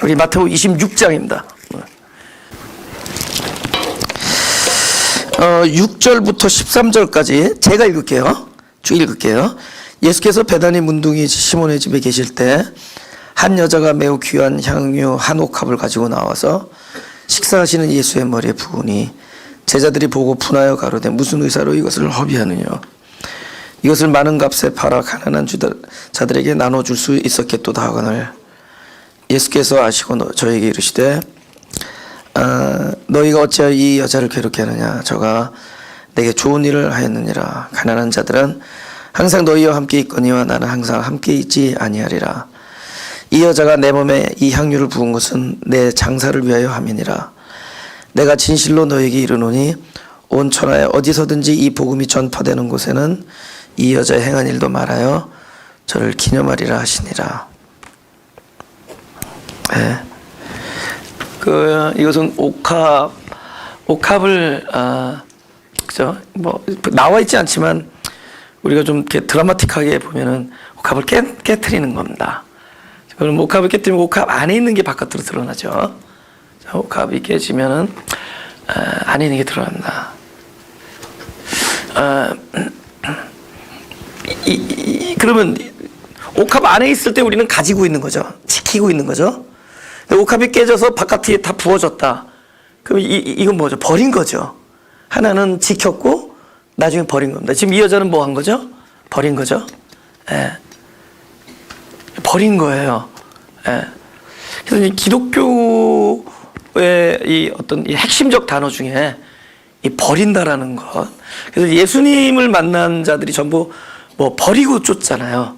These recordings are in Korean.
우리 마태복음 26장입니다. 6절부터 13절까지 제가 읽을게요. 쭉 읽을게요. 예수께서 베다니 문둥이 시몬의 집에 계실 때 한 여자가 매우 귀한 향유 한 옥합을 가지고 나와서 식사하시는 예수의 머리에 부으니 제자들이 보고 분하여 가로되 무슨 의사로 이것을 허비하느냐. 이것을 많은 값에 팔아 가난한 자들에게 나눠줄 수 있었겠도다 하거늘 예수께서 아시고 저에게 이르시되 너희가 어찌하여 이 여자를 괴롭게 하느냐. 저가 내게 좋은 일을 하였느니라. 가난한 자들은 항상 너희와 함께 있거니와 나는 항상 함께 있지 아니하리라. 이 여자가 내 몸에 이 향유를 부은 것은 내 장사를 위하여 함이니라. 내가 진실로 너희에게 이르노니 온 천하에 어디서든지 이 복음이 전파되는 곳에는 이 여자의 행한 일도 말하여 저를 기념하리라 하시니라. 네. 이것은 옥합을 그죠? 뭐 나와 있지 않지만 우리가 좀 이렇게 드라마틱하게 보면은 옥합을 깨트리는 겁니다. 그럼 옥합을 깨뜨리면 옥합 안에 있는 게 바깥으로 드러나죠. 옥합이 깨지면은 안에 있는 게 드러난다. 그러면 옥합 안에 있을 때 우리는 가지고 있는 거죠. 지키고 있는 거죠. 옥합이 깨져서 바깥에 다 부어졌다. 그럼 이건 뭐죠? 버린 거죠. 하나는 지켰고 나중에 버린 겁니다. 지금 이 여자는 뭐 한 거죠? 버린 거죠. 예. 버린 거예요. 예. 그래서 이 기독교의 이 어떤 이 핵심적 단어 중에 이 버린다라는 것. 그래서 예수님을 만난 자들이 전부 뭐 버리고 쫓잖아요.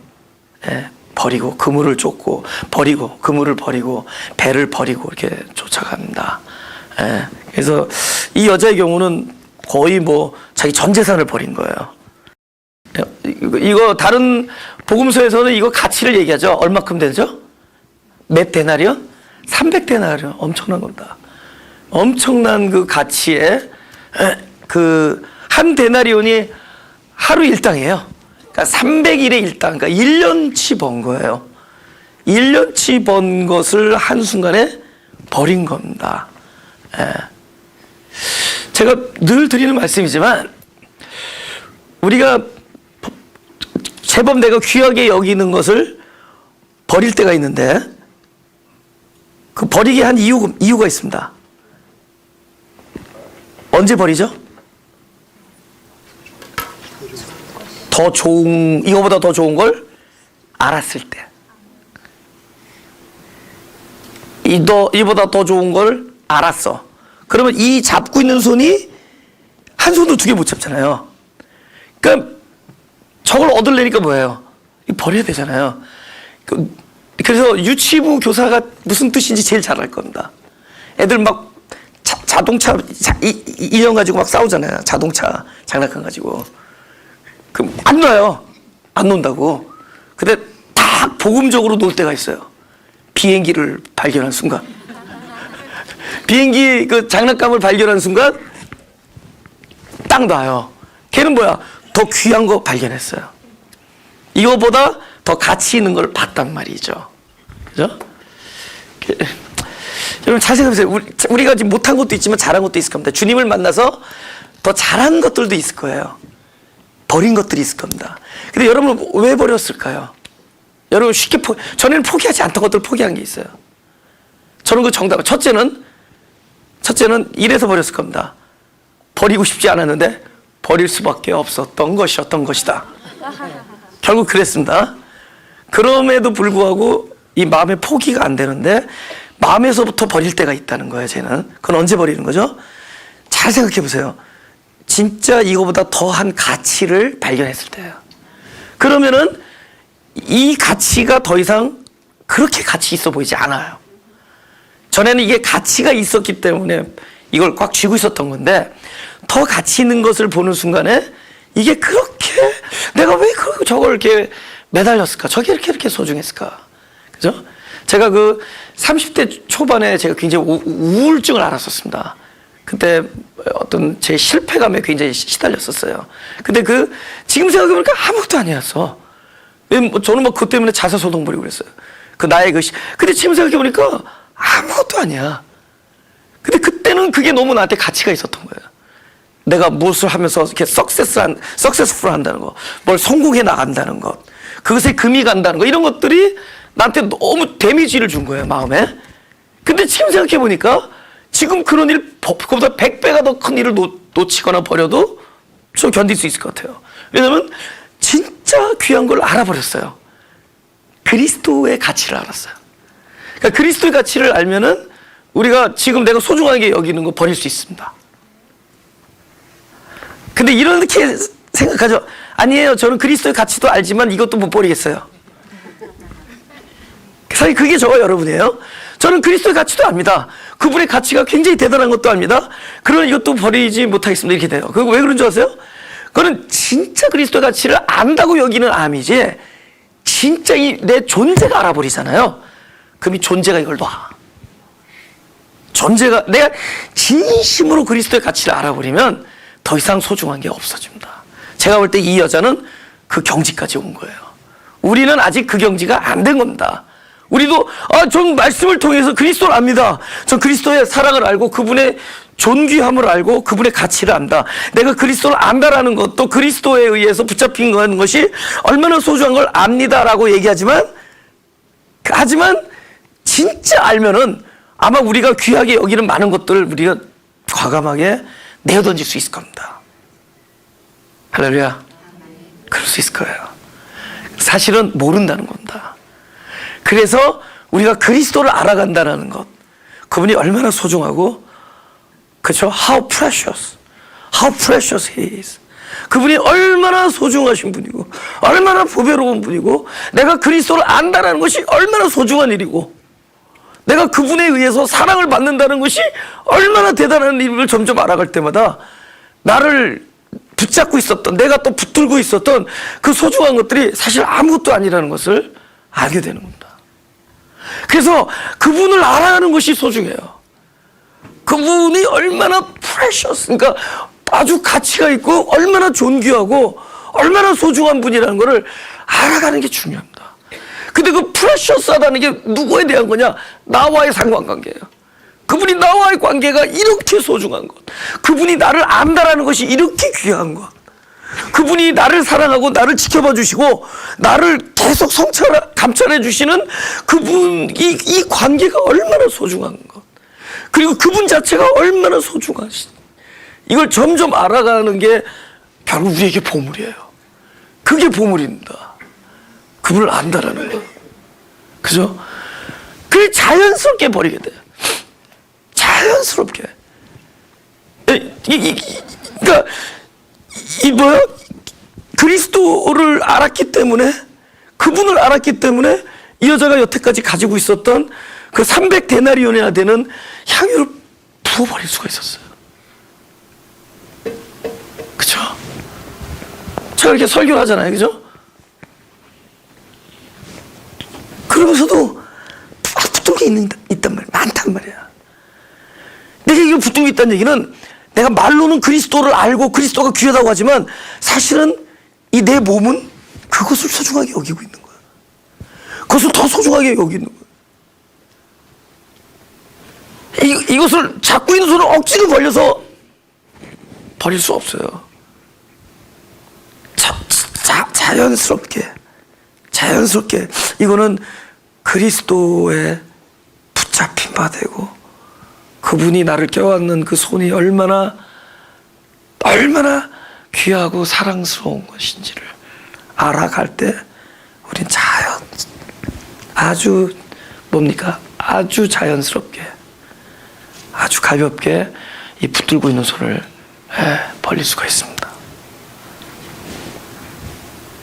예. 버리고 그물을 쫓고 버리고 그물을 버리고 배를 버리고 이렇게 쫓아갑니다. 예. 그래서 이 여자의 경우는 거의 뭐 자기 전 재산을 버린 거예요. 이거 다른 복음서에서는 이거 가치를 얘기하죠. 얼마큼 되죠? 몇 데나리온? 300데나리온. 엄청난 겁니다. 엄청난 그 가치에 그 한 데나리온이 하루 일당이에요. 그러니까 300일의 일당, 그러니까 1년치 번 거예요. 1년치 번 것을 한순간에 버린 겁니다. 예. 제가 늘 드리는 말씀이지만 우리가 제법 내가 귀하게 여기는 것을 버릴 때가 있는데 그 버리게 한 이유가 있습니다. 언제 버리죠? 이거보다 더 좋은 걸 알았을 때. 이보다 더 좋은 걸 알았어. 그러면 이 잡고 있는 손이 한 손으로 두 개 못 잡잖아요. 그러니까 저걸 얻으려니까 뭐예요? 버려야 되잖아요. 그래서 유치부 교사가 무슨 뜻인지 제일 잘 알 겁니다. 애들 막 자동차 인형 가지고 막 싸우잖아요. 자동차 장난감 가지고. 그럼 안 놔요. 안 논다고. 근데 딱 복음적으로 놀 때가 있어요. 비행기를 발견한 순간. 비행기 그 장난감을 발견한 순간 딱 놔요. 걔는 뭐야? 더 귀한 거 발견했어요. 이거보다 더 가치 있는 걸 봤단 말이죠. 그죠? 여러분 잘 생각해보세요. 우리가 지금 못한 것도 있지만 잘한 것도 있을 겁니다. 주님을 만나서 더 잘한 것들도 있을 거예요. 버린 것들이 있을 겁니다. 근데 여러분 왜 버렸을까요? 여러분 쉽게 전에는 포기하지 않던 것들을 포기한 게 있어요. 저는 그 정답은 첫째는 이래서 버렸을 겁니다. 버리고 싶지 않았는데 버릴 수밖에 없었던 것이었던 것이다. 결국 그랬습니다. 그럼에도 불구하고 이 마음의 포기가 안 되는데 마음에서부터 버릴 때가 있다는 거예요. 쟤는. 그건 언제 버리는 거죠? 잘 생각해 보세요. 진짜 이거보다 더한 가치를 발견했을 때예요. 그러면은 이 가치가 더 이상 그렇게 가치 있어 보이지 않아요. 전에는 이게 가치가 있었기 때문에 이걸 꽉 쥐고 있었던 건데 더 가치 있는 것을 보는 순간에 이게 그렇게 내가 왜 저걸 이렇게 매달렸을까? 저게 이렇게 소중했을까? 그죠? 제가 그 30대 초반에 제가 굉장히 우울증을 앓았었습니다. 그때 어떤 제 실패감에 굉장히 시달렸었어요. 근데 지금 생각해보니까 아무것도 아니었어. 저는 뭐 그것 때문에 자살소동 부리고 그랬어요. 근데 지금 생각해보니까 아무것도 아니야. 근데 그때는 그게 너무 나한테 가치가 있었던 거예요. 내가 무엇을 하면서 이렇게 석세스풀 한다는 거, 뭘 성공해 나간다는 것, 그것에 금이 간다는 거, 이런 것들이 나한테 너무 데미지를 준 거예요, 마음에. 근데 지금 생각해 보니까 지금 그런 일, 그보다 100배가 더 큰 일을 놓치거나 버려도 좀 견딜 수 있을 것 같아요. 왜냐면 진짜 귀한 걸 알아버렸어요. 그리스도의 가치를 알았어요. 그러니까 그리스도의 가치를 알면은 우리가 지금 내가 소중하게 여기는 거 버릴 수 있습니다. 근데 이렇게 생각하죠. 아니에요. 저는 그리스도의 가치도 알지만 이것도 못 버리겠어요. 사실 그게 저와 여러분이에요. 저는 그리스도의 가치도 압니다. 그분의 가치가 굉장히 대단한 것도 압니다. 그러나 이것도 버리지 못하겠습니다. 이렇게 돼요. 그거 왜 그런 줄 아세요? 그거는 진짜 그리스도의 가치를 안다고 여기는 암이지, 진짜 내 존재가 알아버리잖아요. 그럼 이 존재가 이걸 놔. 존재가, 내가 진심으로 그리스도의 가치를 알아버리면 더 이상 소중한 게 없어집니다. 제가 볼 때 이 여자는 그 경지까지 온 거예요. 우리는 아직 그 경지가 안 된 겁니다. 우리도 전 말씀을 통해서 그리스도를 압니다. 전 그리스도의 사랑을 알고 그분의 존귀함을 알고 그분의 가치를 안다. 내가 그리스도를 안다라는 것도 그리스도에 의해서 붙잡힌 것이 얼마나 소중한 걸 압니다라고 얘기하지만, 하지만 진짜 알면은 아마 우리가 귀하게 여기는 많은 것들을 우리가 과감하게 내어던질 수 있을 겁니다. 할렐루야. 그럴 수 있을 거예요. 사실은 모른다는 겁니다. 그래서 우리가 그리스도를 알아간다는 것, 그분이 얼마나 소중하고, 그렇죠? How precious he is. 그분이 얼마나 소중하신 분이고, 얼마나 보배로운 분이고, 내가 그리스도를 안다는 것이 얼마나 소중한 일이고, 내가 그분에 의해서 사랑을 받는다는 것이 얼마나 대단한 일을 점점 알아갈 때마다 나를 붙잡고 있었던, 내가 또 붙들고 있었던 그 소중한 것들이 사실 아무것도 아니라는 것을 알게 되는 겁니다. 그래서 그분을 알아가는 것이 소중해요. 그분이 얼마나 precious, 그러니까 아주 가치가 있고 얼마나 존귀하고 얼마나 소중한 분이라는 것을 알아가는 게 중요합니다. 근데 그 precious하다는 게 누구에 대한 거냐? 나와의 상관관계예요. 그분이 나와의 관계가 이렇게 소중한 것, 그분이 나를 안다라는 것이 이렇게 귀한 것, 그분이 나를 사랑하고 나를 지켜봐 주시고 나를 계속 감찰해 주시는 그분, 이 관계가 얼마나 소중한 것, 그리고 그분 자체가 얼마나 소중하신, 이걸 점점 알아가는 게 결국 우리에게 보물이에요. 그게 보물입니다. 그분을 안다라는 거. 그죠? 그게 자연스럽게 버리게 돼요. 자연스럽게. 그러니까 그리스도를 알았기 때문에, 그분을 알았기 때문에 이 여자가 여태까지 가지고 있었던 그 300데나리온이나 되는 향유를 부어버릴 수가 있었어요. 그죠? 제가 이렇게 설교를 하잖아요. 그죠? 그러면서도 붙은 게 있단 말이야. 많단 말이야. 내가 이거 붙은 게 있다는 얘기는, 내가 말로는 그리스도를 알고 그리스도가 귀하다고 하지만 사실은 이 내 몸은 그것을 소중하게 여기고 있는 거야. 그것을 더 소중하게 여기고 있는 거야. 이것을 잡고 있는 손을 억지로 벌려서 버릴 수 없어요. 자연스럽게 이거는 그리스도에 붙잡힌 바 되고, 그분이 나를 껴안는 그 손이 얼마나 귀하고 사랑스러운 것인지를 알아갈 때 우린 아주 자연스럽게, 아주 가볍게 이 붙들고 있는 손을 벌릴 수가 있습니다.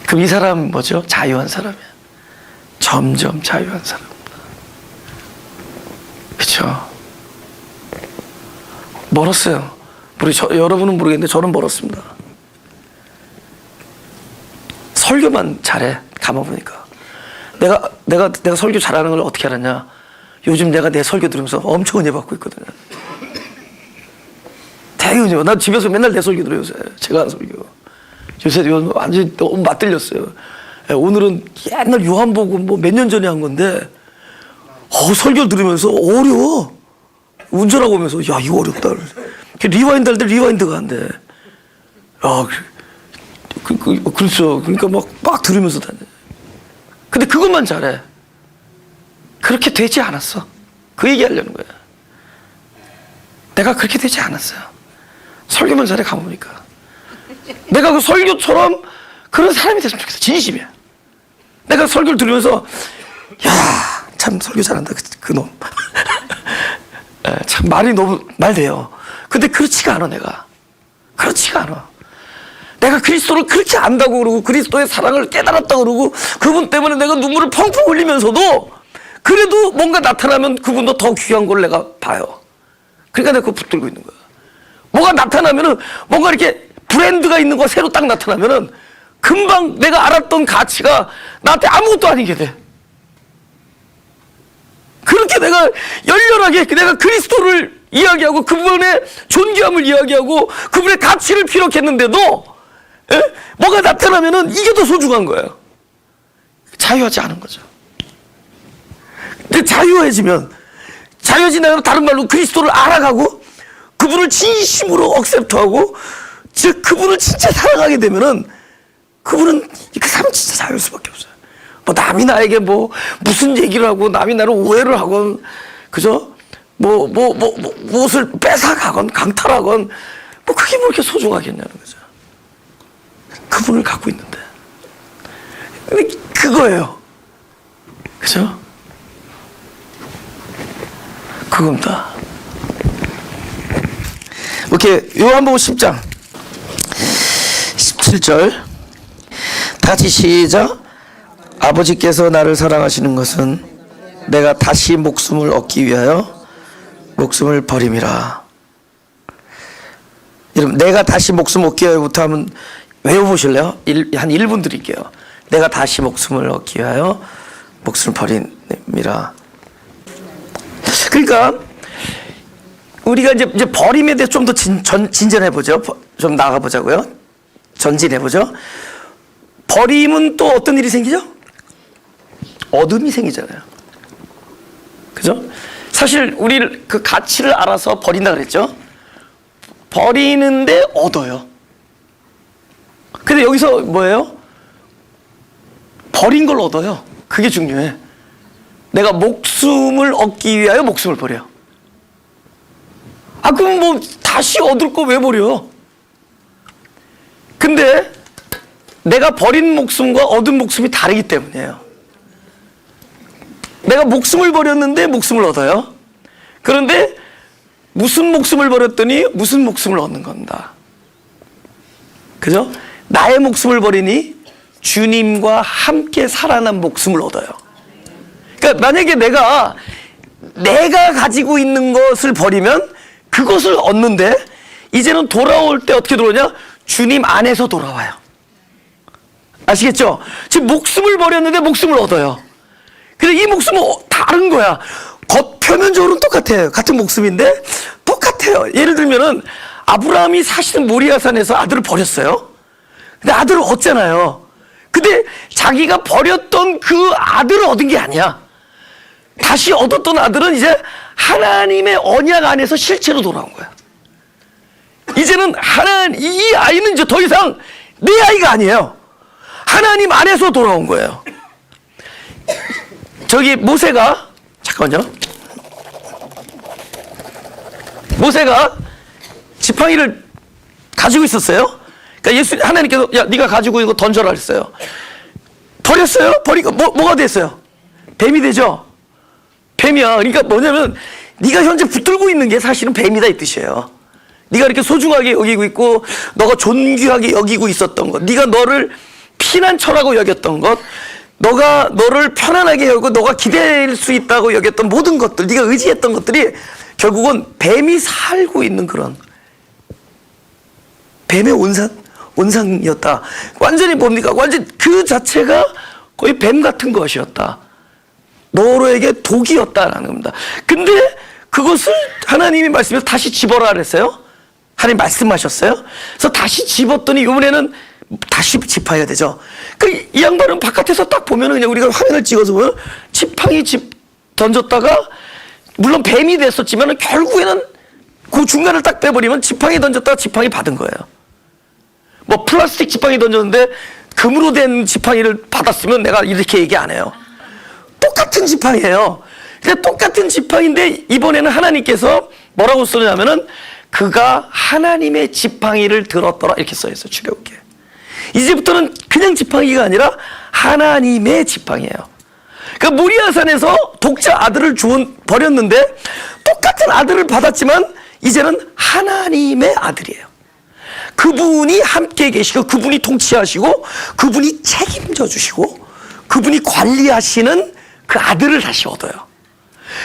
그럼 이 사람은 뭐죠? 자유한 사람이야. 점점 자유한 사람입니다. 그렇죠? 멀었어요. 여러분은 모르겠는데 저는 멀었습니다. 설교만 잘해. 가만보니까 내가 설교 잘하는 걸 어떻게 알았냐? 요즘 내가 내 설교 들으면서 엄청 은혜 받고 있거든요. 되게 은혜. 나 집에서 맨날 내 설교 들어요. 제가 하는 설교. 요새 완전히 너무 맞들렸어요. 오늘은 옛날 요한복음 몇 년 전에 한 건데 설교 들으면서 어려워. 운전하고 오면서 야 이거 어렵다. 리와인드 할 때 리와인드가 안 돼. 야, 그렇죠. 그러니까 막 들으면서 다녀. 근데 그것만 잘해. 그렇게 되지 않았어. 그 얘기하려는 거야. 내가 그렇게 되지 않았어요. 설교만 잘해 가보니까. 내가 그 설교처럼 그런 사람이 됐으면 좋겠어. 진심이야. 내가 설교를 들으면서 야, 참 설교 잘한다 그놈. 참 말이 너무 말 돼요. 근데 그렇지가 않아 내가. 그렇지가 않아. 내가 그리스도를 그렇게 안다고 그러고 그리스도의 사랑을 깨달았다고 그러고 그분 때문에 내가 눈물을 펑펑 흘리면서도 그래도 뭔가 나타나면 그분도 더 귀한 걸 내가 봐요. 그러니까 내가 그거 붙들고 있는 거야. 뭐가 나타나면은 뭔가 이렇게 브랜드가 있는 거 새로 딱 나타나면은 금방 내가 알았던 가치가 나한테 아무것도 아니게 돼. 그렇게 내가 열렬하게 내가 그리스도를 이야기하고 그분의 존귀함을 이야기하고 그분의 가치를 피력했는데도 뭐가 나타나면은 이게 더 소중한 거예요. 자유하지 않은 거죠. 근데 자유해지면 자유해진다면 다른 말로 그리스도를 알아가고 그분을 진심으로 억셉트하고 즉 그분을 진짜 사랑하게 되면은 그분은 그 사람은 진짜 자유할 수밖에 없어요. 뭐 남이 나에게 뭐 무슨 얘기를 하고 남이 나를 오해를 하건 그죠? 무엇을 뺏어가건 강탈하건 뭐 그게 뭐 이렇게 소중하겠냐는 거죠. 그분을 갖고 있는데. 근데 그거예요. 그죠? 그겁니다. 이렇게 요한복음 10장 17절 다 같이 시작. 아버지께서 나를 사랑하시는 것은 내가 다시 목숨을 얻기 위하여 목숨을 버림이라. 여러분 내가 다시 목숨 얻기 위하여부터 하면 외워보실래요? 한 1분 드릴게요. 내가 다시 목숨을 얻기 위하여 목숨을 버림이라. 그러니까 우리가 이제 버림에 대해 좀 더 진전해보죠. 좀 나가보자고요. 전진해보죠. 버림은 또 어떤 일이 생기죠? 어둠이 생기잖아요. 그죠? 사실 우리 그 가치를 알아서 버린다 그랬죠? 버리는데 얻어요. 근데 여기서 뭐예요? 버린 걸 얻어요. 그게 중요해. 내가 목숨을 얻기 위하여 목숨을 버려. 그럼 뭐 다시 얻을 거 왜 버려? 근데 내가 버린 목숨과 얻은 목숨이 다르기 때문이에요. 내가 목숨을 버렸는데 목숨을 얻어요. 그런데 무슨 목숨을 버렸더니 무슨 목숨을 얻는 겁니다. 그죠? 나의 목숨을 버리니 주님과 함께 살아난 목숨을 얻어요. 그러니까 만약에 내가 가지고 있는 것을 버리면 그것을 얻는데 이제는 돌아올 때 어떻게 돌아오냐? 주님 안에서 돌아와요. 아시겠죠? 지금 목숨을 버렸는데 목숨을 얻어요. 근데 이 목숨은 다른 거야. 표면적으로는 똑같아요. 같은 목숨인데 똑같아요. 예를 들면은 아브라함이 사실은 모리아산에서 아들을 버렸어요. 근데 아들을 얻잖아요. 근데 자기가 버렸던 그 아들을 얻은 게 아니야. 다시 얻었던 아들은 이제 하나님의 언약 안에서 실체로 돌아온 거야. 이제는 이 아이는 이제 더 이상 내 아이가 아니에요. 하나님 안에서 돌아온 거예요. 저기 모세가 잠깐만요. 모세가 지팡이를 가지고 있었어요. 그러니까 하나님께서 야 네가 가지고 이거 던져라 했어요. 버렸어요? 버리고 뭐가 됐어요? 뱀이 되죠. 뱀이야. 그러니까 뭐냐면 네가 현재 붙들고 있는 게 사실은 뱀이다 이 뜻이에요. 네가 이렇게 소중하게 여기고 있고 너가 존귀하게 여기고 있었던 것, 네가 너를 피난처라고 여겼던 것, 너가 너를 편안하게 여기고 너가 기댈 수 있다고 여겼던 모든 것들, 네가 의지했던 것들이 결국은 뱀이 살고 있는 그런 뱀의 온상이었다. 완전히 뭡니까? 완전 그 자체가 거의 뱀 같은 것이었다. 너로에게 독이었다라는 겁니다. 근데 그것을 하나님이 말씀해서 다시 집어라 그랬어요. 하나님 말씀하셨어요. 그래서 다시 집었더니 이번에는 다시 지팡이가 되죠. 이 양반은 바깥에서 딱 보면은 그냥 우리가 화면을 찍어서 보면 지팡이 던졌다가 물론 뱀이 됐었지만 결국에는 그 중간을 딱 빼버리면 지팡이 던졌다가 지팡이 받은 거예요. 뭐 플라스틱 지팡이 던졌는데 금으로 된 지팡이를 받았으면 내가 이렇게 얘기 안 해요. 똑같은 지팡이에요. 근데 똑같은 지팡이인데 이번에는 하나님께서 뭐라고 쓰냐면은 그가 하나님의 지팡이를 들었더라 이렇게 써있어요. 출애굽기에. 이제부터는 그냥 지팡이가 아니라 하나님의 지팡이에요. 그러니까 모리아산에서 독자 아들을 버렸는데 똑같은 아들을 받았지만 이제는 하나님의 아들이에요. 그분이 함께 계시고 그분이 통치하시고 그분이 책임져 주시고 그분이 관리하시는 그 아들을 다시 얻어요.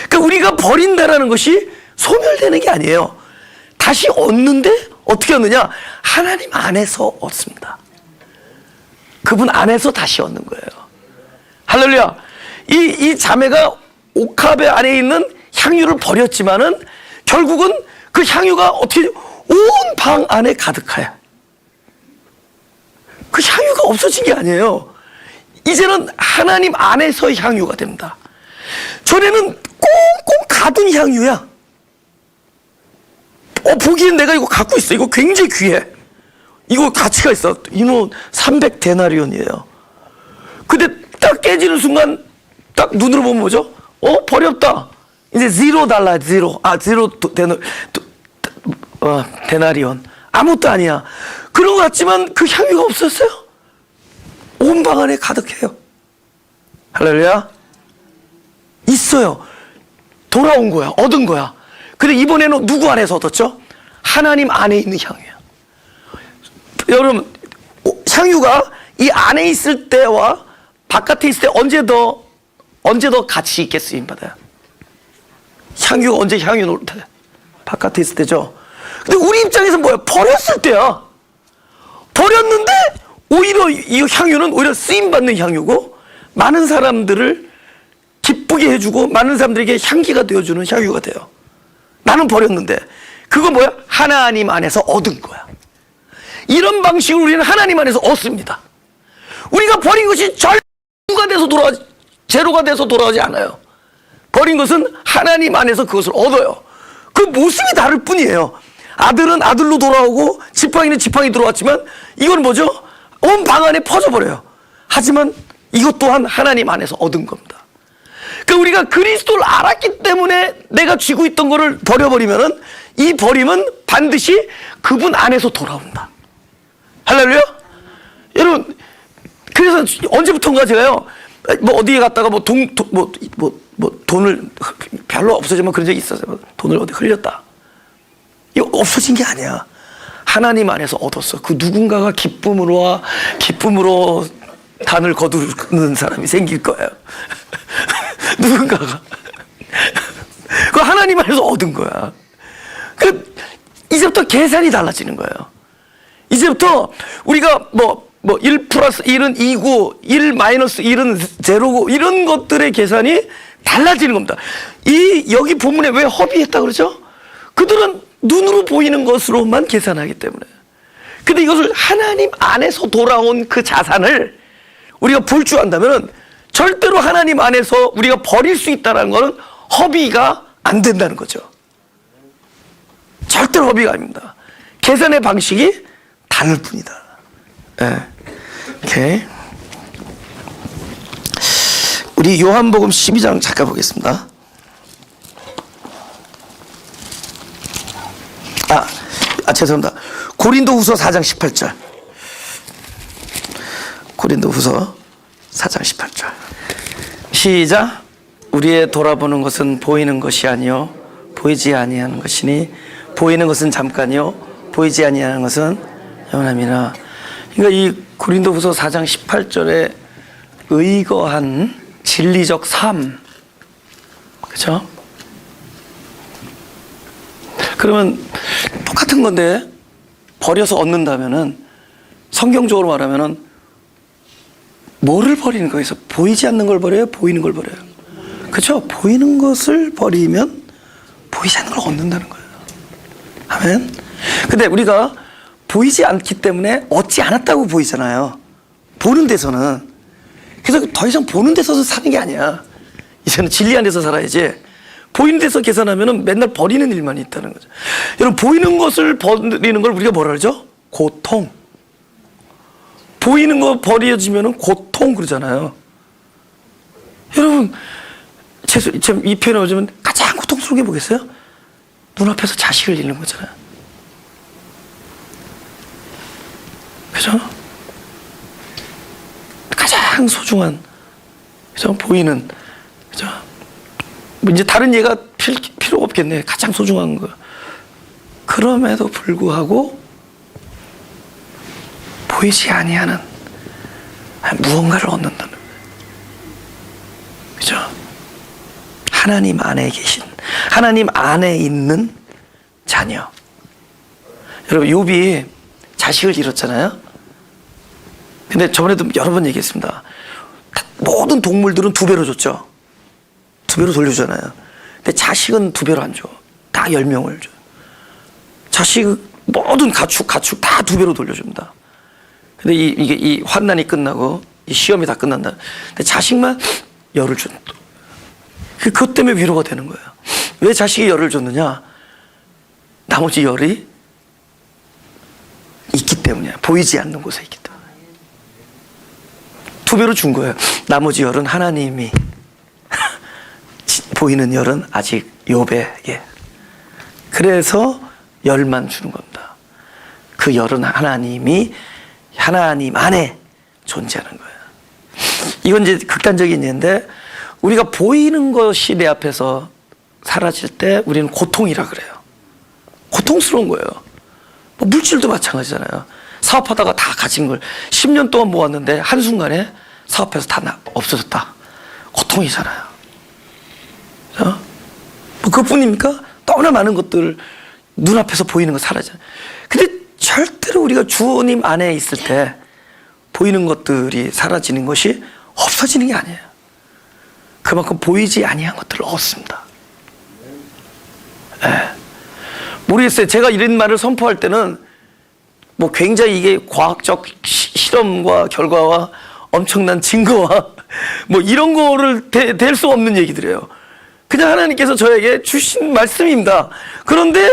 그러니까 우리가 버린다라는 것이 소멸되는 게 아니에요. 다시 얻는데 어떻게 얻느냐? 하나님 안에서 얻습니다. 그분 안에서 다시 얻는 거예요. 할렐루야. 이 자매가 옥합의 안에 있는 향유를 버렸지만은 결국은 그 향유가 어떻게 온 방 안에 가득해요. 그 향유가 없어진 게 아니에요. 이제는 하나님 안에서 향유가 됩니다. 전에는 꽁꽁 가둔 향유야. 보기엔 내가 이거 갖고 있어. 이거 굉장히 귀해. 이거 가치가 있어. 이노 300데나리온이에요. 근데 딱 깨지는 순간 딱 눈으로 보면 뭐죠? 버렸다. 이제 $0, 데나리온. 아무것도 아니야. 그런 것 같지만 그 향유가 없었어요. 온 방 안에 가득해요. 할렐루야. 있어요. 돌아온 거야. 얻은 거야. 근데 이번에는 누구 안에서 얻었죠? 하나님 안에 있는 향유야. 여러분, 향유가 이 안에 있을 때와 바깥에 있을 때 언제 더 가치 있게 쓰임받아요? 향유가 언제 향유 놓을 때? 바깥에 있을 때죠. 근데 우리 입장에서 뭐야? 버렸을 때야. 버렸는데 오히려 이 향유는 오히려 쓰임받는 향유고 많은 사람들을 기쁘게 해주고 많은 사람들에게 향기가 되어주는 향유가 돼요. 나는 버렸는데 그건 뭐야? 하나님 안에서 얻은 거야. 이런 방식으로 우리는 하나님 안에서 얻습니다. 우리가 버린 것이 제로가 돼서 돌아오지 않아요. 버린 것은 하나님 안에서 그것을 얻어요. 그 모습이 다를 뿐이에요. 아들은 아들로 돌아오고 지팡이는 지팡이 들어왔지만 이건 뭐죠? 온 방 안에 퍼져버려요. 하지만 이것 또한 하나님 안에서 얻은 겁니다. 그러니까 우리가 그리스도를 알았기 때문에 내가 쥐고 있던 거를 버려버리면은 이 버림은 반드시 그분 안에서 돌아온다. 할렐루야? 여러분, 그래서 언제부턴가 제가요, 뭐 어디에 갔다가 돈을 별로 없어지면 그런 적이 있었어요. 돈을 어디 흘렸다. 이거 없어진 게 아니야. 하나님 안에서 얻었어. 그 누군가가 기쁨으로 단을 거두는 사람이 생길 거예요. 누군가가. 그 하나님 안에서 얻은 거야. 이제부터 계산이 달라지는 거예요. 이제부터 우리가 1 플러스 1은 2고 1 마이너스 1은 0고 이런 것들의 계산이 달라지는 겁니다. 여기 본문에 왜 허비했다 그러죠? 그들은 눈으로 보이는 것으로만 계산하기 때문에. 근데 이것을 하나님 안에서 돌아온 그 자산을 우리가 볼 줄 안다면 절대로 하나님 안에서 우리가 버릴 수 있다는 것은 허비가 안 된다는 거죠. 절대로 허비가 아닙니다. 계산의 방식이 다를 뿐이다. 네. 오케이. 우리 요한복음 12장 잠깐 보겠습니다. 죄송합니다. 고린도후서 4장 18절. 고린도후서 4장 18절. 시작. 우리의 돌아보는 것은 보이는 것이 아니요 보이지 아니하는 것이니 보이는 것은 잠깐이요 보이지 아니하는 것은 영원함이라. 그러니까 이 고린도후서 4장 18절에 의거한 진리적 삶, 그렇죠? 그러면 똑같은 건데 버려서 얻는다면은 성경적으로 말하면은 뭐를 버리는 거에서 보이지 않는 걸 버려요? 보이는 걸 버려요? 그렇죠? 보이는 것을 버리면 보이지 않는 걸 얻는다는 거예요. 아멘. 근데 우리가 보이지 않기 때문에 얻지 않았다고 보이잖아요. 보는 데서는. 그래서 더 이상 보는 데서 사는 게 아니야. 이제는 진리 안에서 살아야지. 보이는 데서 계산하면은 맨날 버리는 일만 있다는 거죠. 여러분, 보이는 것을 버리는 걸 우리가 뭐라 그러죠? 고통. 보이는 거 버려지면은 고통 그러잖아요. 여러분, 이 표현을 보자면 가장 고통스러운 게 뭐겠어요? 눈앞에서 자식을 잃는 거잖아요. 그죠? 가장 소중한, 그죠? 보이는, 그죠? 뭐 이제 다른 예가 필요가 없겠네. 가장 소중한 거. 그럼에도 불구하고 보이지 아니하는 무언가를 얻는다는 거예요. 그죠? 하나님 안에 계신, 하나님 안에 있는 자녀. 여러분, 욥이 자식을 잃었잖아요. 근데 저번에도 여러 번 얘기했습니다. 모든 동물들은 2배로 줬죠. 2배로 돌려주잖아요. 근데 자식은 2배로 안 줘. 딱 10명을 줘. 자식, 모든 가축 다 2배로 돌려줍니다. 근데 이 환난이 끝나고, 이 시험이 다 끝난다. 근데 자식만 열을 준. 그것 때문에 위로가 되는 거예요. 왜 자식이 열을 줬느냐? 나머지 열이 있기 때문이야. 보이지 않는 곳에 있기 때문에. 2배로 준 거예요. 나머지 열은 하나님이, 보이는 열은 아직 욥에게. 그래서 열만 주는 겁니다. 그 열은 하나님이, 하나님 안에 존재하는 거예요. 이건 이제 극단적인 예인데, 우리가 보이는 것이 내 앞에서 사라질 때 우리는 고통이라 그래요. 고통스러운 거예요. 뭐 물질도 마찬가지잖아요. 사업하다가 다 가진 걸 10년 동안 모았는데 한순간에 사업해서 다 없어졌다. 고통이잖아요. 뭐 그것뿐입니까? 너무나 많은 것들 눈앞에서 보이는 거 사라져요. 근데 절대로 우리가 주님 안에 있을 때 보이는 것들이 사라지는 것이 없어지는 게 아니에요. 그만큼 보이지 아니한 것들을 얻습니다. 네. 모르겠어요. 제가 이런 말을 선포할 때는 뭐 굉장히 이게 과학적 실험과 결과와 엄청난 증거와 뭐 이런 거를 댈 수 없는 얘기들이에요. 그냥 하나님께서 저에게 주신 말씀입니다. 그런데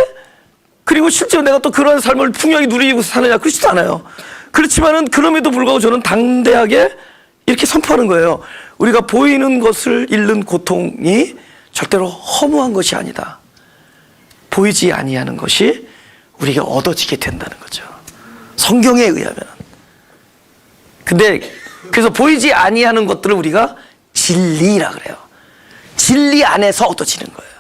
그리고 실제로 내가 또 그런 삶을 풍요하게 누리고 사느냐, 그렇지도 않아요. 그렇지만은 그럼에도 불구하고 저는 당대하게 이렇게 선포하는 거예요. 우리가 보이는 것을 잃는 고통이 절대로 허무한 것이 아니다. 보이지 아니하는 것이 우리가 얻어지게 된다는 거죠. 성경에 의하면. 근데 그래서 보이지 아니하는 것들을 우리가 진리라 그래요. 진리 안에서 얻어지는 거예요.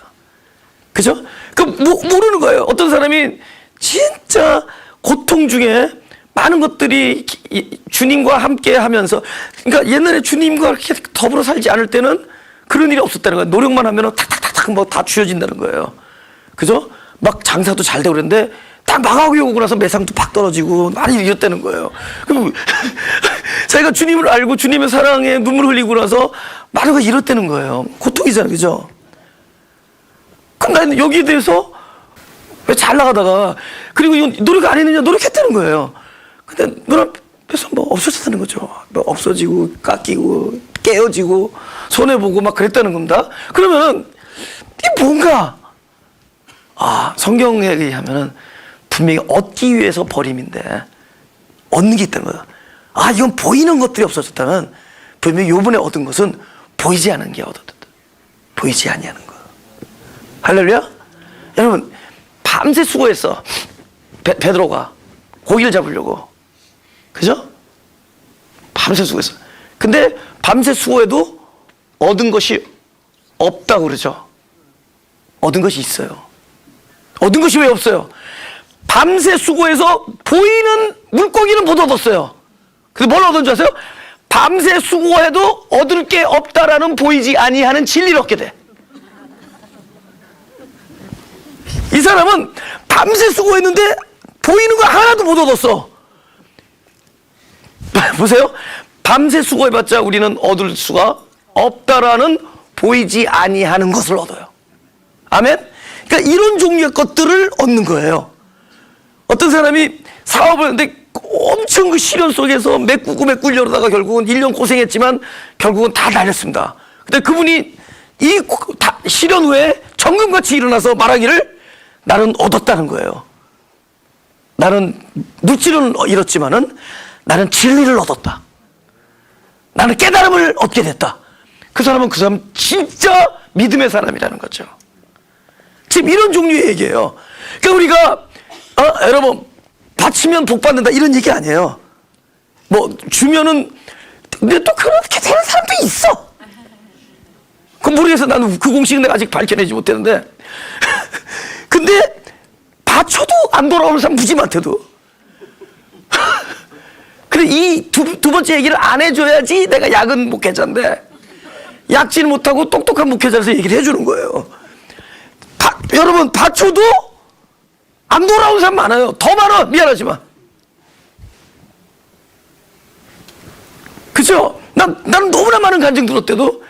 그죠? 모르는 거예요. 어떤 사람이 진짜 고통 중에 많은 것들이 주님과 함께 하면서, 그러니까 옛날에 주님과 이렇게 더불어 살지 않을 때는 그런 일이 없었다는 거예요. 노력만 하면 탁탁탁탁 뭐 다 주어진다는 거예요. 그죠? 막 장사도 잘 되고 그랬는데 딱 망하고 오고 나서 매상도 팍 떨어지고 많이 이랬다는 거예요. 그럼 자기가 주님을 알고 주님의 사랑에 눈물 흘리고 나서 많은 걸 잃었다는 거예요. 고통이잖아요. 그죠? 그럼 나는 여기에 대해서 왜 잘 나가다가, 그리고 이건 노력 안 했느냐? 노력했다는 거예요. 근데 눈앞에서 뭐 없어졌다는 거죠. 뭐 없어지고 깎이고 깨어지고 손해보고 막 그랬다는 겁니다. 그러면 이게 뭔가, 성경에 의하면은 분명히 얻기 위해서 버림인데 얻는 게 있다는 거예요. 이건 보이는 것들이 없어졌다면 분명히 요번에 얻은 것은 보이지 않은 게 얻었다. 보이지 아니하는 거. 할렐루야? 여러분, 밤새 수고했어. 베드로가 고기를 잡으려고. 그죠? 밤새 수고했어. 근데 밤새 수고해도 얻은 것이 없다고 그러죠. 얻은 것이 있어요. 얻은 것이 왜 없어요? 밤새 수고해서 보이는 물고기는 못 얻었어요. 그래서 뭘 얻은 줄 아세요? 밤새 수고해도 얻을 게 없다라는 보이지 아니하는 진리를 얻게 돼. 이 사람은 밤새 수고했는데 보이는 거 하나도 못 얻었어. 보세요. 밤새 수고해봤자 우리는 얻을 수가 없다라는 보이지 아니하는 것을 얻어요. 아멘? 그러니까 이런 종류의 것들을 얻는 거예요. 어떤 사람이 사업을 했는데 엄청 그 시련 속에서 메꾸고 이러다가 결국은 1년 고생했지만 결국은 다 날렸습니다. 근데 그분이 실현 후에 정금같이 일어나서 말하기를 나는 얻었다는 거예요. 나는 물질은 잃었지만은 나는 진리를 얻었다. 나는 깨달음을 얻게 됐다. 그 사람은 진짜 믿음의 사람이라는 거죠. 지금 이런 종류의 얘기예요. 그러니까 우리가 여러분 바치면 복 받는다 이런 얘기 아니에요. 뭐 주면은 근데 또 그렇게 되는 사람도 있어. 그 모르겠어. 나는 그 공식은 내가 아직 밝혀내지 못했는데 근데 바쳐도 안 돌아오는 사람 무지 많대도. 근데 이 두 번째 얘기를 안 해줘야지 내가 약은 목회자인데 약질 못하고 똑똑한 목회자라서 얘기를 해주는 거예요. 여러분 바쳐도 안 돌아오는 사람 많아요. 더 많아. 미안하지만. 그죠? 나는 너무나 많은 간증 들었대도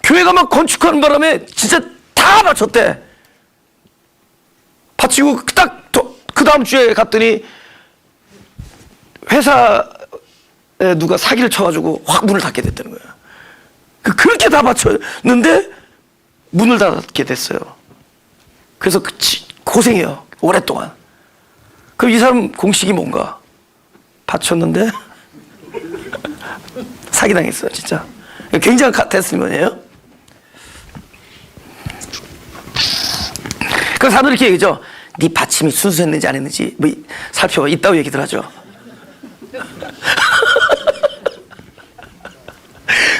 교회가 막 건축하는 바람에 진짜 다 바쳤대. 바치고 딱 그 다음 주에 갔더니 회사에 누가 사기를 쳐가지고 확 문을 닫게 됐다는 거야. 그렇게 다 바쳤는데 문을 닫게 됐어요. 그래서 고생해요. 오랫동안. 그럼 이 사람 공식이 뭔가? 바쳤는데 사기당했어요. 진짜. 굉장한 테스티머니예요. 그 사람들이 이렇게 얘기죠. 네 받침이 순수했는지 안 했는지 뭐 살펴봐. 있다고 얘기들 하죠.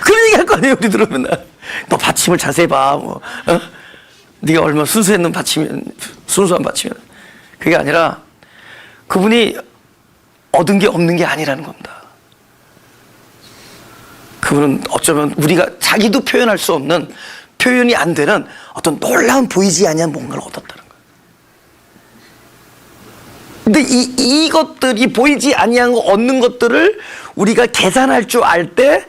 그런 얘기 할 거 아니에요. 우리들은 맨날. 너 받침을 자세히 봐. 뭐, 네가 얼마나 순수한 받침이면. 그게 아니라 그분이 얻은 게 없는 게 아니라는 겁니다. 그분은 어쩌면 우리가 자기도 표현할 수 없는, 표현이 안 되는 어떤 놀라운 보이지 아니한 뭔가를 얻었다는 거예요. 근데 이것들이 보이지 아니한 거 얻는 것들을 우리가 계산할 줄 알 때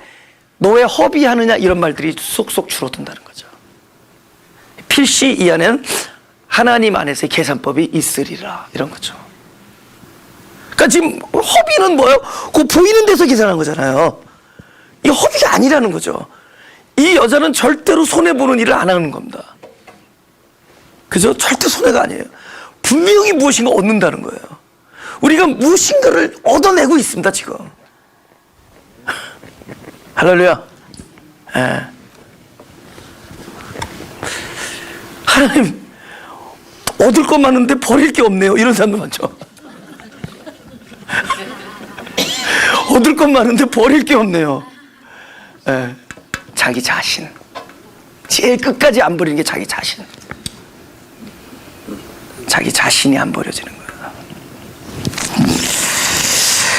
너의 허비하느냐 이런 말들이 쏙쏙 줄어든다는 거죠. 필시 이 안에는 하나님 안에서의 계산법이 있으리라 이런 거죠. 그러니까 지금 허비는 뭐예요? 그 보이는 데서 계산한 거잖아요. 이 허비가 아니라는 거죠. 이 여자는 절대로 손해보는 일을 안 하는 겁니다. 그죠? 절대 손해가 아니에요. 분명히 무엇인가 얻는다는 거예요. 우리가 무엇인가를 얻어내고 있습니다, 지금. 할렐루야. 예. 하나님, 얻을 것 많은데 버릴 게 없네요. 이런 사람도 많죠. 얻을 것 많은데 버릴 게 없네요. 예. 자기 자신. 제일 끝까지 안 버리는 게 자기 자신. 자기 자신이 안 버려지는 거예요.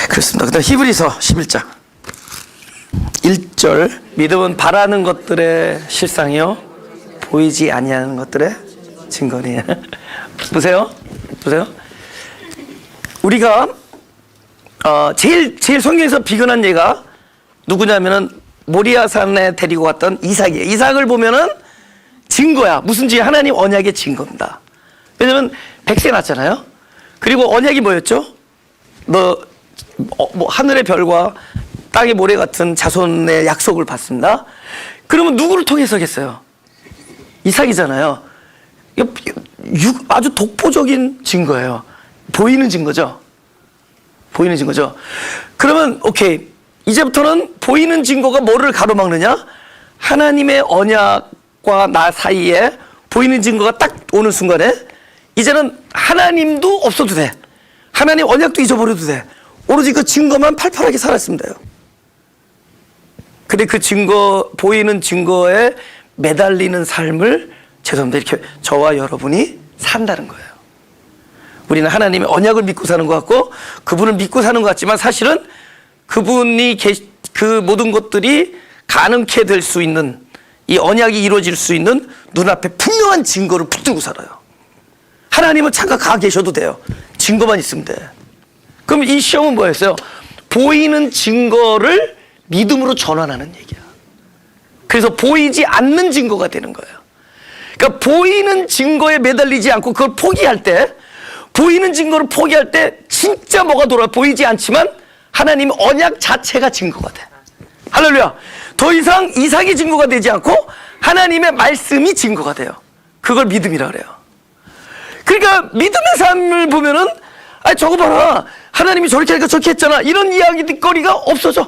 그렇습니다. 그다음 히브리서 11장 1절. 믿음은 바라는 것들의 실상이요 보이지 아니하는 것들의 증거니. 보세요. 우리가 제일 성경에서 비근한 예가 누구냐면은 모리아산에 데리고 갔던 이삭이에요. 이삭을 보면은 증거야. 무슨지 하나님 언약의 증거입니다. 왜냐면 100세 났잖아요. 그리고 언약이 뭐였죠? 뭐 하늘의 별과 땅의 모래 같은 자손의 약속을 받습니다. 그러면 누구를 통해서겠어요? 이삭이잖아요. 아주 독보적인 증거예요. 보이는 증거죠. 그러면 오케이. 이제부터는 보이는 증거가 뭐를 가로막느냐? 하나님의 언약과 나 사이에 보이는 증거가 딱 오는 순간에 이제는 하나님도 없어도 돼. 하나님 언약도 잊어버려도 돼. 오로지 그 증거만 팔팔하게 살았으면 돼요. 근데 그 증거, 보이는 증거에 매달리는 삶을 죄송합니다. 이렇게 저와 여러분이 산다는 거예요. 우리는 하나님의 언약을 믿고 사는 것 같고 그분을 믿고 사는 것 같지만 사실은 그분이 그 모든 것들이 가능케 될 수 있는 이 언약이 이루어질 수 있는 눈앞에 분명한 증거를 붙들고 살아요. 하나님은 잠깐 가 계셔도 돼요. 증거만 있으면 돼. 그럼 이 시험은 뭐였어요? 보이는 증거를 믿음으로 전환하는 얘기야. 그래서 보이지 않는 증거가 되는 거예요. 그러니까 보이는 증거에 매달리지 않고 그걸 포기할 때, 보이는 증거를 포기할 때 진짜 뭐가 돌아 보이지 않지만 하나님 언약 자체가 증거가 돼. 할렐루야. 더 이상 이삭이 증거가 되지 않고 하나님의 말씀이 증거가 돼요. 그걸 믿음이라 그래요. 그러니까 믿음의 삶을 보면은 저거 봐라, 하나님이 저렇게 하니까 저렇게 했잖아, 이런 이야기거리가 없어져.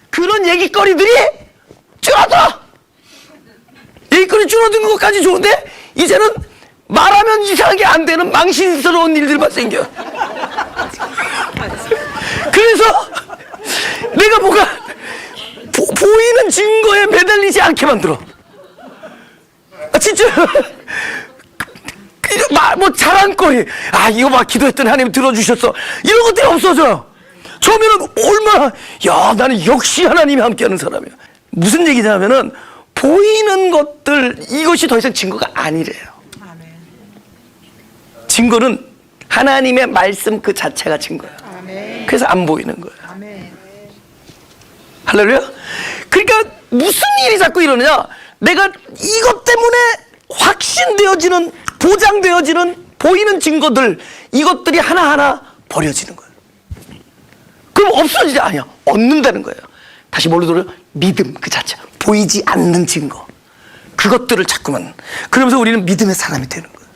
그런 얘기거리들이 줄어들어. 얘기거리 줄어드는 것까지 좋은데 이제는 말하면 이상하게 안 되는 망신스러운 일들만 생겨. 그래서 내가 뭔가 보이는 증거에 매달리지 않게 만들어. 진짜. 뭐 자랑거리, 이거 막 기도했더니 하나님 들어주셨어, 이런 것들이 없어져요. 처음에는 얼마나, 나는 역시 하나님이 함께하는 사람이야. 무슨 얘기냐면은 보이는 것들, 이것이 더 이상 증거가 아니래요. 증거는 하나님의 말씀 그 자체가 증거야. 그래서 안 보이는 거야. 할렐루야. 그러니까 무슨 일이 자꾸 이러느냐, 내가 이것 때문에 확신되어지는, 보장되어지는 보이는 증거들, 이것들이 하나하나 버려지는 거예요. 그럼 없어지지 않아요. 얻는다는 거예요. 다시 뭘로 들어요? 믿음 그 자체, 보이지 않는 증거, 그것들을 자꾸만. 그러면서 우리는 믿음의 사람이 되는 거예요.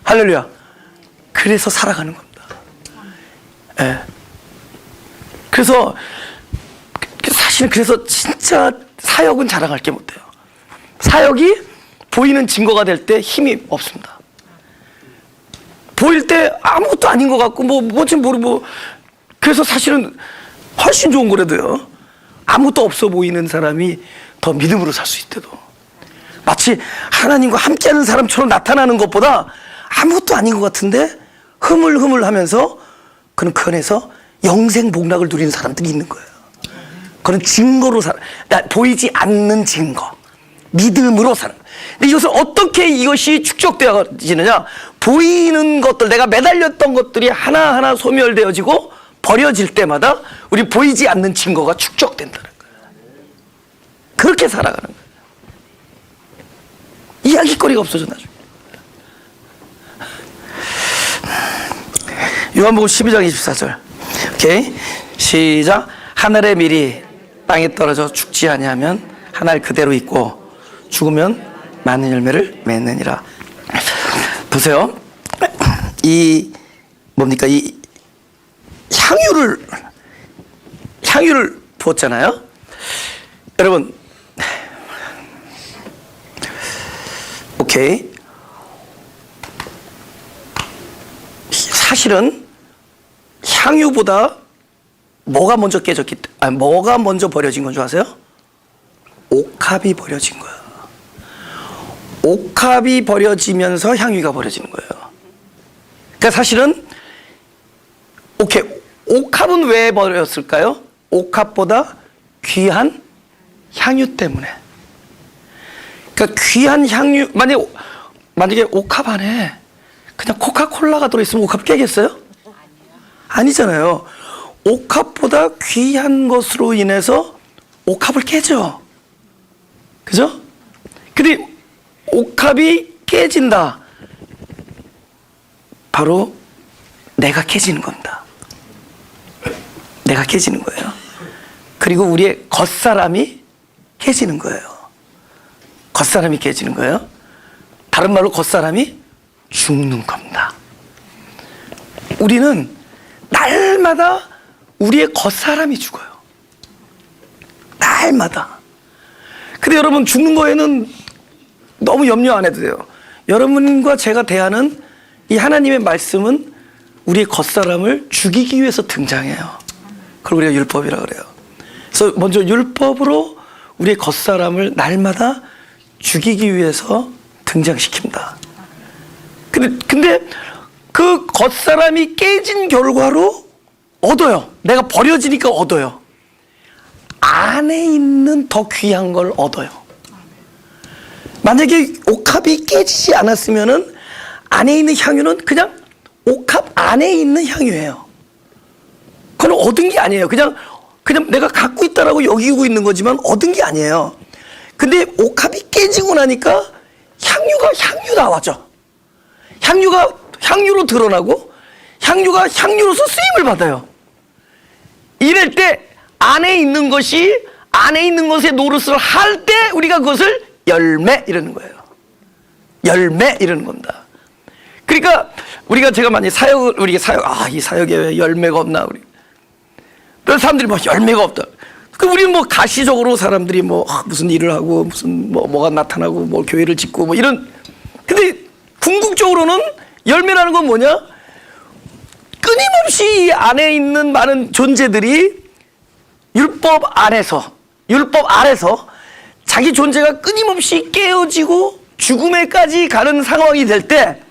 할렐루야. 그래서 살아가는 겁니다. 예. 그래서 사실은 그래서 진짜 사역은 자랑할 게 못 돼요. 사역이 보이는 증거가 될 때 힘이 없습니다. 보일 때 아무것도 아닌 것 같고 뭔지 모르고, 그래서 사실은 훨씬 좋은 거라도요, 아무것도 없어 보이는 사람이 더 믿음으로 살 수 있대도. 마치 하나님과 함께하는 사람처럼 나타나는 것보다 아무것도 아닌 것 같은데 흐물흐물하면서 그는 그 안에서 영생 복락을 누리는 사람들이 있는 거예요. 그런 증거로 보이지 않는 증거, 믿음으로 사는. 근데 이것을 어떻게 이것이 축적되어지느냐, 보이는 것들, 내가 매달렸던 것들이 하나하나 소멸되어지고 버려질 때마다 우리 보이지 않는 증거가 축적된다는 거예요. 그렇게 살아가는 거예요. 이야기거리가 없어져 나중에. 요한복음 12장 24절. 오케이, 시작. 하늘의 밀이 땅에 떨어져 죽지 아니하면 하늘 그대로 있고 죽으면 많은 열매를 맺느니라. 보세요. 이 뭡니까? 이 향유를 부었잖아요. 여러분, 오케이. 사실은 향유보다 뭐가 먼저 뭐가 먼저 버려진 건 줄 아세요? 옥합이 버려진 거예요. 옥합이 버려지면서 향유가 버려지는 거예요. 그러니까 사실은 옥합은 왜 버렸을까요? 옥합보다 귀한 향유 때문에. 그러니까 귀한 향유, 만약에 옥합 안에 그냥 코카콜라가 들어있으면 옥합 깨겠어요? 아니잖아요. 옥합보다 귀한 것으로 인해서 옥합을 깨죠. 그죠? 근데 옥합이 깨진다. 바로 내가 깨지는 겁니다. 내가 깨지는 거예요. 그리고 우리의 겉사람이 깨지는 거예요. 겉사람이 깨지는 거예요. 다른 말로 겉사람이 죽는 겁니다. 우리는 날마다 우리의 겉사람이 죽어요. 날마다. 근데 여러분, 죽는 거에는 너무 염려 안 해도 돼요. 여러분과 제가 대하는 이 하나님의 말씀은 우리의 겉사람을 죽이기 위해서 등장해요. 그걸 우리가 율법이라고 그래요. 그래서 먼저 율법으로 우리의 겉사람을 날마다 죽이기 위해서 등장시킵니다. 근데 그 겉사람이 깨진 결과로 얻어요. 내가 버려지니까 얻어요. 안에 있는 더 귀한 걸 얻어요. 만약에 옥합이 깨지지 않았으면은 안에 있는 향유는 그냥 옥합 안에 있는 향유예요. 그건 얻은 게 아니에요. 그냥 내가 갖고 있다라고 여기고 있는 거지만 얻은 게 아니에요. 근데 옥합이 깨지고 나니까 향유 나와죠. 향유가 향유로 드러나고 향유가 향유로서 쓰임을 받아요. 이럴 때 안에 있는 것이, 안에 있는 것의 노릇을 할 때 우리가 그것을 열매 이러는 거예요. 열매 이러는 겁니다. 그러니까 우리가 제가 만약 이 사역에 왜 열매가 없나 우리. 그런 사람들이 뭐 열매가 없다. 그 우리는 뭐 가시적으로 사람들이 뭐 무슨 일을 하고 무슨 뭐가 나타나고 뭐 교회를 짓고 뭐 이런. 근데 궁극적으로는 열매라는 건 뭐냐? 끊임없이 이 안에 있는 많은 존재들이 율법 아래서 자기 존재가 끊임없이 깨어지고 죽음에까지 가는 상황이 될 때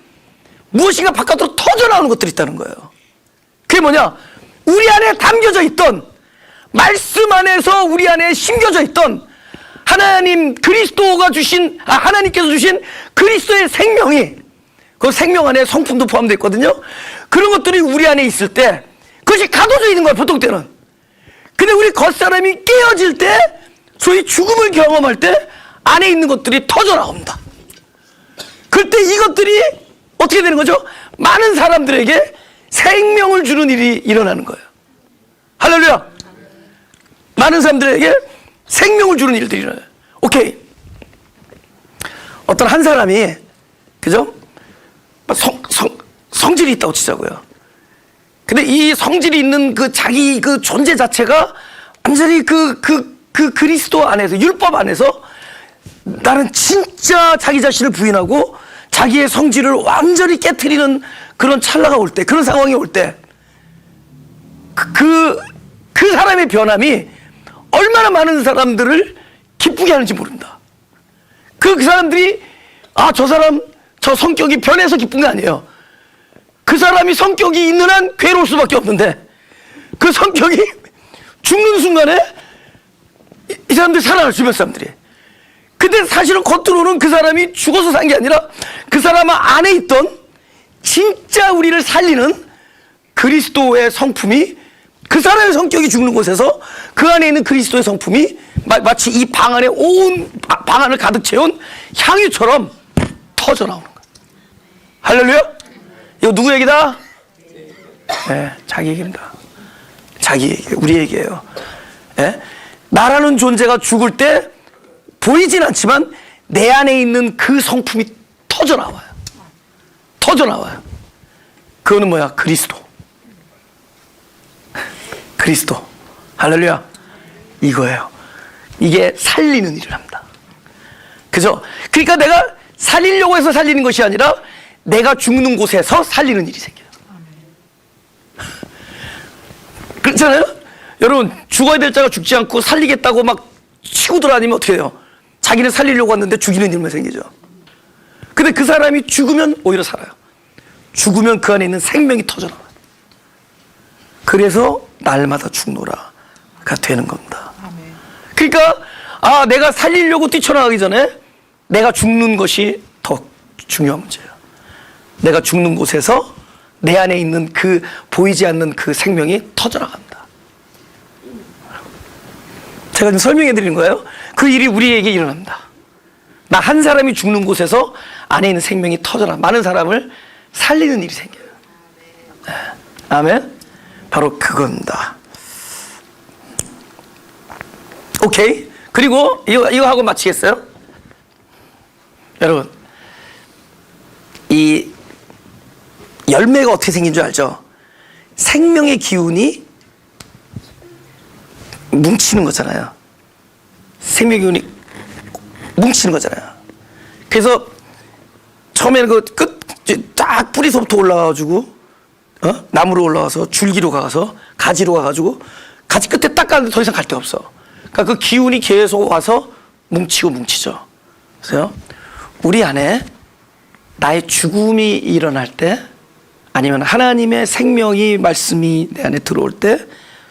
무엇인가 바깥으로 터져나오는 것들이 있다는 거예요. 그게 뭐냐? 우리 안에 담겨져 있던, 말씀 안에서 우리 안에 심겨져 있던 하나님께서 주신 그리스도의 생명이, 그 생명 안에 성품도 포함되어 있거든요. 그런 것들이 우리 안에 있을 때 그것이 가둬져 있는 거야, 보통 때는. 근데 우리 겉사람이 깨어질 때, 소위 죽음을 경험할 때 안에 있는 것들이 터져 나옵니다. 그때 이것들이 어떻게 되는 거죠? 많은 사람들에게 생명을 주는 일이 일어나는 거예요. 할렐루야. 많은 사람들에게 생명을 주는 일들이 일어나요. 오케이. 어떤 한 사람이, 그죠? 성질이 있다고 치자고요. 근데 이 성질이 있는 그 자기 그 존재 자체가 완전히 그 그리스도 안에서, 율법 안에서 나는 진짜 자기 자신을 부인하고 자기의 성질을 완전히 깨트리는 그런 찰나가 올 때, 그런 상황이 올 때, 그 사람의 변함이 얼마나 많은 사람들을 기쁘게 하는지 모른다. 그 사람들이, 저 사람, 저 성격이 변해서 기쁜 게 아니에요. 그 사람이 성격이 있는 한 괴로울 수밖에 없는데, 그 성격이 죽는 순간에 이 사람들이 살아날 주변 사람들이. 근데 사실은 겉으로는 그 사람이 죽어서 산 게 아니라 그 사람 안에 있던 진짜 우리를 살리는 그리스도의 성품이, 그 사람의 성격이 죽는 곳에서 그 안에 있는 그리스도의 성품이 마치 이 방 안에 온 방 안을 가득 채운 향유처럼 터져 나오는 거예요. 할렐루야? 이거 누구 얘기다? 네, 자기 얘기입니다. 자기 얘기, 우리 얘기예요. 네? 나라는 존재가 죽을 때 보이진 않지만 내 안에 있는 그 성품이 터져 나와요. 터져 나와요. 그거는 뭐야? 그리스도. 그리스도. 할렐루야. 이거예요. 이게 살리는 일을 합니다. 그죠? 그러니까 내가 살리려고 해서 살리는 것이 아니라 내가 죽는 곳에서 살리는 일이 생겨요. 그렇잖아요? 여러분, 죽어야 될 자가 죽지 않고 살리겠다고 막 치고 들어다니면 어떻게 해요? 자기는 살리려고 왔는데 죽이는 일만 생기죠. 근데 그 사람이 죽으면 오히려 살아요. 죽으면 그 안에 있는 생명이 터져나와요. 그래서 날마다 죽노라가 되는 겁니다. 그러니까 내가 살리려고 뛰쳐나가기 전에 내가 죽는 것이 더 중요한 문제예요. 내가 죽는 곳에서 내 안에 있는 그 보이지 않는 그 생명이 터져나간다. 제가 지금 설명해 드리는 거예요. 그 일이 우리에게 일어납니다. 나 한 사람이 죽는 곳에서 안에 있는 생명이 터져나 많은 사람을 살리는 일이 생겨요. 네. 아멘. 바로 그겁니다. 오케이. 그리고 이거 하고 마치겠어요. 여러분, 이 열매가 어떻게 생긴 줄 알죠? 생명의 기운이 뭉치는 거잖아요. 생명의 기운이 뭉치는 거잖아요. 그래서 처음에는 그 끝 딱 뿌리서부터 올라와가지고 나무로 올라와서 줄기로 가서 가지로 가가지고 가지 끝에 딱 가는데 더 이상 갈 데가 없어. 그러니까 그 기운이 계속 와서 뭉치죠. 그래서 우리 안에 나의 죽음이 일어날 때, 아니면 하나님의 생명이, 말씀이 내 안에 들어올 때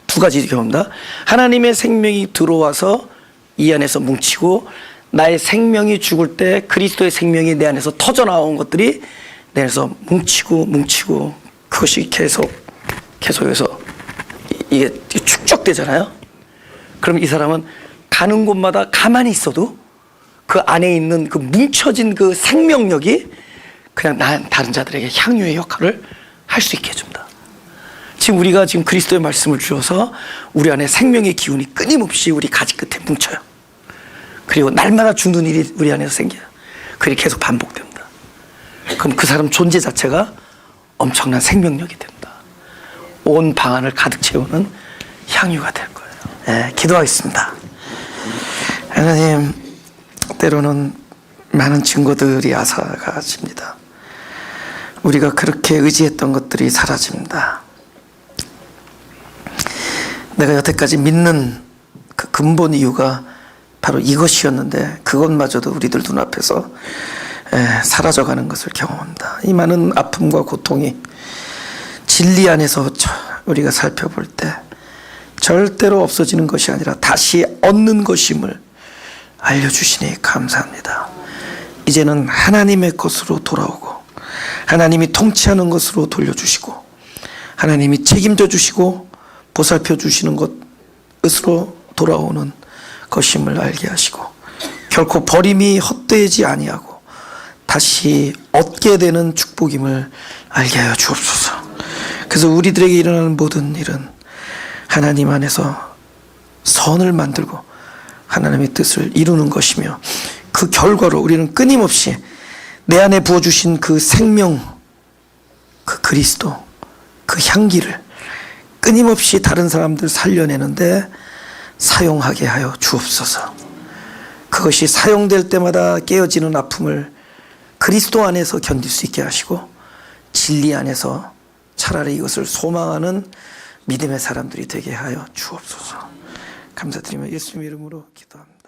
두 가지 경험입니다. 하나님의 생명이 들어와서 이 안에서 뭉치고, 나의 생명이 죽을 때 그리스도의 생명이 내 안에서 터져나온 것들이 내 안에서 뭉치고 그것이 계속해서 이게 축적되잖아요. 그럼 이 사람은 가는 곳마다 가만히 있어도 그 안에 있는 그 뭉쳐진 그 생명력이 그냥 다른 자들에게 향유의 역할을 할 수 있게 해줍니다. 지금 우리가 지금 그리스도의 말씀을 주어서 우리 안에 생명의 기운이 끊임없이 우리 가지 끝에 뭉쳐요. 그리고 날마다 죽는 일이 우리 안에서 생겨요. 그게 계속 반복됩니다. 그럼 그 사람 존재 자체가 엄청난 생명력이 됩니다. 온 방 안을 가득 채우는 향유가 될 거예요. 네, 기도하겠습니다. 하나님, 때로는 많은 증거들이 앗아가집니다. 우리가 그렇게 의지했던 것들이 사라집니다. 내가 여태까지 믿는 그 근본 이유가 바로 이것이었는데 그것마저도 우리들 눈앞에서 사라져가는 것을 경험합니다. 이 많은 아픔과 고통이 진리 안에서 우리가 살펴볼 때 절대로 없어지는 것이 아니라 다시 얻는 것임을 알려주시니 감사합니다. 이제는 하나님의 것으로 돌아오고 하나님이 통치하는 것으로 돌려주시고 하나님이 책임져 주시고 보살펴 주시는 것으로 돌아오는 것임을 알게 하시고 결코 버림이 헛되지 아니하고 다시 얻게 되는 축복임을 알게 하여 주옵소서. 그래서 우리들에게 일어나는 모든 일은 하나님 안에서 선을 만들고 하나님의 뜻을 이루는 것이며 그 결과로 우리는 끊임없이 내 안에 부어주신 그 생명, 그 그리스도, 그 향기를 끊임없이 다른 사람들 살려내는데 사용하게 하여 주옵소서. 그것이 사용될 때마다 깨어지는 아픔을 그리스도 안에서 견딜 수 있게 하시고 진리 안에서 차라리 이것을 소망하는 믿음의 사람들이 되게 하여 주옵소서. 감사드리며 예수님 이름으로 기도합니다.